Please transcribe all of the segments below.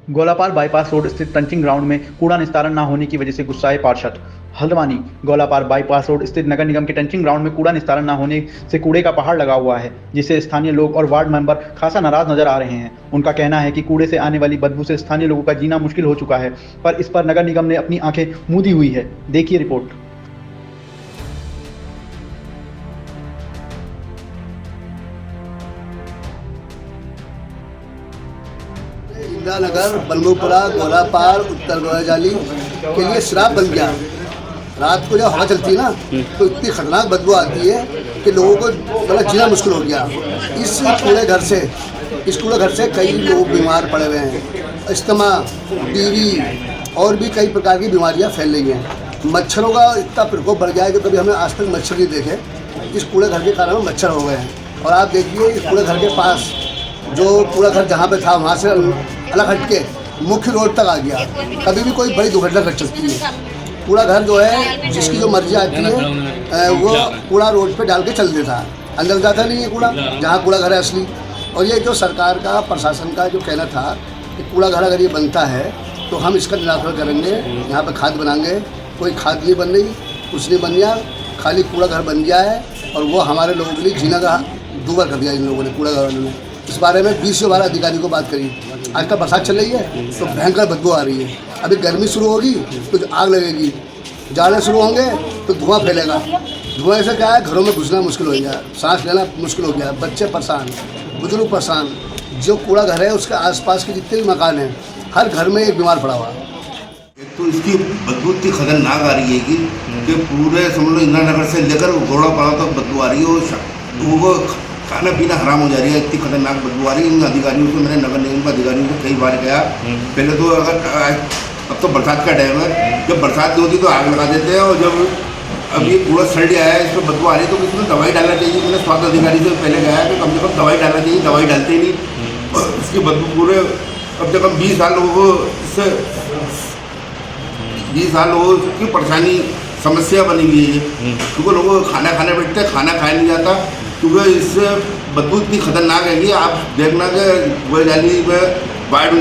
Golapar bypass road स्थित टंचिंग ground में कूड़ा निस्तारण न होने की वजह से गुस्साए पार्षद। हल्द्वानी। गोलापार बाईपास रोड स्थित नगर निगम के टंचिंग ग्राउंड में कूड़ा निस्तारण न होने से कूड़े का पहाड़ लगा हुआ है, जिससे स्थानीय लोग और वार्ड मेंबर खासा नाराज नजर आ रहे हैं। उनका कहना है कि कूड़े से आने वाली बदबू से स्थानीय लोगों का जीना मुश्किल हो चुका है, पर इस पर नगर निगम ने अपनी आंखें मूंदी हुई है। देखिए रिपोर्ट। इंदिरा नगर, बलमुपुरा, गोलापार, उत्तर गोलाजाली के लिए श्राप बन गया। रात को जब हवा चलती है ना तो इतनी खतरनाक बदबू आती है कि लोगों को मतलब जीना मुश्किल हो गया। इस कूड़े घर से कई लोग बीमार पड़े हुए हैं। अस्थमा, टीबी और भी कई प्रकार की बीमारियां फैल रही हैं। मच्छरों का इतना प्रकोप बढ़ गया है कि कभी हमने आज तक मच्छर नहीं देखे। इस कूड़े घर के कारण मच्छर हो गए हैं। और आप देखिए इस कूड़े घर के पास जो कूड़ा घर जहाँ पे था वहाँ से अलग हट के मुख्य रोड तक आ गया। कभी भी कोई बड़ी दुर्घटना घट सकती है। कूड़ा घर जो है जिसकी जो मर्जी आती है वो कूड़ा रोड पे डाल के चल देता है, अंदर जाता नहीं है कूड़ा जहाँ कूड़ा घर है असली। और ये जो सरकार का प्रशासन का जो कहना था कि कूड़ा घर अगर ये बनता है तो हम इसका निराकरण करेंगे, यहाँ पे खाद बनाएंगे, कोई खाद नहीं बन रही, कुछ नहीं बन गया, खाली कूड़ा घर बन गया है। और वो हमारे लोगों के लिए जीना का दूभर कर दिया इन लोगों ने, कूड़ा घर वालों ने। इस बारे में 20 से 12 अधिकारियों को बात करी। आजकल बरसात चल रही है तो भयंकर बदबू आ रही है। अभी गर्मी शुरू होगी तो आग लगेगी, जाड़े शुरू होंगे तो धुआं फैलेगा। धुआं से क्या है, घरों में घुसना मुश्किल हो गया, सांस लेना मुश्किल हो गया, बच्चे परेशान, बुजुर्ग परेशान। जो कूड़ा घर है उसके आसपास के जितने भी मकान हैं हर घर में एक बीमार पड़ा हुआ है। तो इसकी बदबू इतनी खतरनाक आ रही है कि पूरे समझ लो इंदिरा नगर से लेकर गोलापारा तक बदबू आ रही है। और वो खाना पीना हराम हो जा रही है, इतनी खतरनाक बदबू आ रही है। इन अधिकारियों से, मैंने नगर निगम के अधिकारियों से कई बार कहा। पहले तो अब तो बरसात का टाइम है, जब बरसात नहीं होती तो आग लगा देते हैं। और जब अब ये कूड़ा सड़ गया है, इसमें बदबू आ रही है तो इसमें दवाई डालना चाहिए। मैंने स्वास्थ्य अधिकारी से पहले कहा कि कम से कम दवाई डालना चाहिए, दवाई डालते ही नहीं। और इसकी बदबू पूरे कम से कम 20 साल लोगों को इससे 20 साल लोगों की परेशानी समस्या बनी हुई है। क्योंकि लोगों को खाना खाने बैठते हैं, खाना खाया नहीं जाता क्योंकि इससे बदबू इतनी खतरनाक है कि आप देखना कि गोलाजाली में वाइड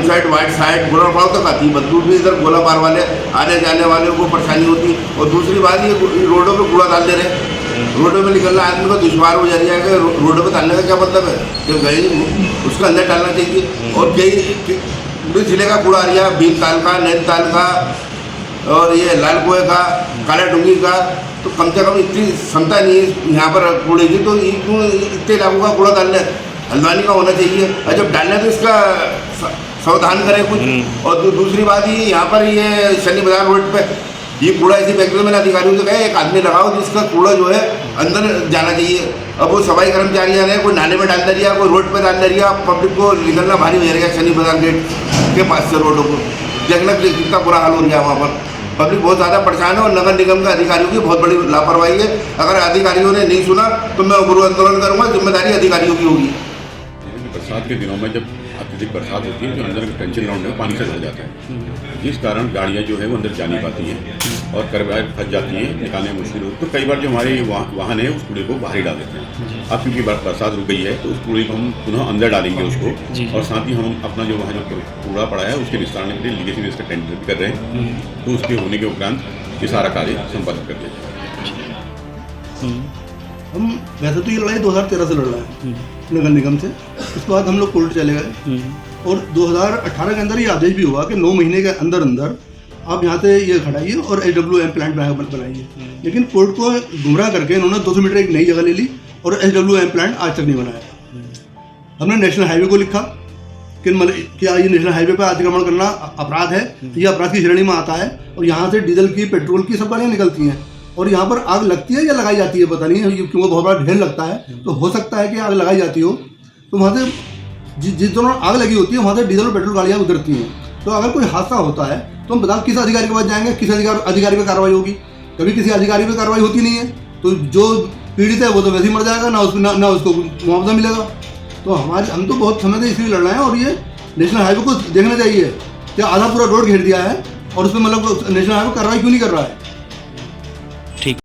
साइड गोलापार तक आती है बदबू भी। इधर गोलापार वाले आने जाने वाले को परेशानी होती। और दूसरी बात ये रोडों पे कूड़ा डाल दे रहे हैं, रोडों में निकलना आदमी को दुश्वार हो जा रही है कि रोडों पे डालने का क्या मतलब है, जब गए उसका अंदर डालना चाहिए। और कई जिले का कूड़ा आ रहा है, भीमताल का, नैनीताल का और ये लाल कुएं का, काला डूंगी का। तो कम से कम इतनी क्षमता नहीं है यहाँ पर कूड़े की, तो इतने इलाकों का कूड़ा डालना हल्द्वानी का होना चाहिए। और जब डालना है तो इसका सावधान करें कुछ। और दूसरी बात ये यहाँ पर ये शनि बाजार रोड पे ये कूड़ा ऐसी फैक्ट्री मैंने अधिकारियों से कहा एक आदमी लगाओ जिसका कूड़ा जो है अंदर जाना चाहिए। अब वो सफाई कर्मचारी आ रहे हैं, कोई नाले में डाल दे रही है, कोई रोड पर डाल दे रही है। पब्लिक को निकलना भारी हो जाएगा शनि बाजार गेट के पास से रोडों को देखना कितना बुरा हाल हो गया वहाँ पर। पब्लिक बहुत ज़्यादा परेशान है और नगर निगम के अधिकारियों की बहुत बड़ी लापरवाही है। अगर अधिकारियों ने नहीं सुना तो मैं उग्र आंदोलन करूँगा, जिम्मेदारी अधिकारियों की होगी। बरसात के दिनों में जब अत्यधिक बरसात होती है तो अंदर के टंचिंग ग्राउंड में पानी से भर जाता है, जिस कारण गाड़ियाँ जो है वो अंदर जा नहीं पाती हैं और करवाए फंस जाती हैं, निकालने मुश्किल होती है। तो कई बार जो हमारे वाहन है उस कूड़े को बाहर ही डाल देते हैं। अब क्योंकि बरसात रुक गई है तो उस कूड़े को हम पुनः अंदर डालेंगे उसको, और साथ ही हम अपना जो वहाँ जो कूड़ा पड़ा है उसके निस्तारण के लिए लीगेसी वेस्ट का टेंडर भी कर रहे हैं। तो उसके होने के उपरांत ये सारा कार्य संपादित कर दिया जाए। हम वैसे तो ये लड़ाई 2013 से लड़ रहे हैं नगर निगम से। उसके बाद हम लोग कोर्ट चले गए और 2018 के अंदर ये आदेश भी हुआ कि 9 महीने के अंदर अंदर आप यहाँ से ये हटाइए और SWM प्लांट बनाइए। लेकिन कोर्ट को गुमराह करके इन्होंने 200 मीटर एक नई जगह ले ली और SWM प्लांट आज तक नहीं बनाया। हमने नेशनल हाईवे को लिखा कि क्या ये नेशनल हाईवे पर अतिक्रमण करना अपराध है, ये अपराध की श्रेणी में आता है। और यहाँ से डीजल की, पेट्रोल की सब गाड़ियाँ निकलती हैं और यहाँ पर आग लगती है या लगाई जाती है पता नहीं, क्योंकि बहुत बड़ा ढेर लगता है तो हो सकता है कि आग लगाई जाती हो। तो वहाँ से जिस दौरान आग लगी होती है वहाँ से डीजल और पेट्रोल गाड़ियाँ उतरती हैं। तो अगर कोई हादसा होता है तो हम बताओ किस अधिकारी के पास जाएंगे, किस अधिकारी पर कार्रवाई होगी? कभी किसी अधिकारी पर कार्रवाई होती नहीं है। तो जो पीड़ित है वो तो वैसे ही मर जाएगा, ना उसको मुआवजा मिलेगा। तो हम तो बहुत समय से इसलिए लड़ रहे हैं। और ये नेशनल हाईवे को देखना चाहिए कि आधा पूरा रोड घेर दिया है और उसमें मतलब नेशनल हाईवे कार्रवाई क्यों नहीं कर रहा है।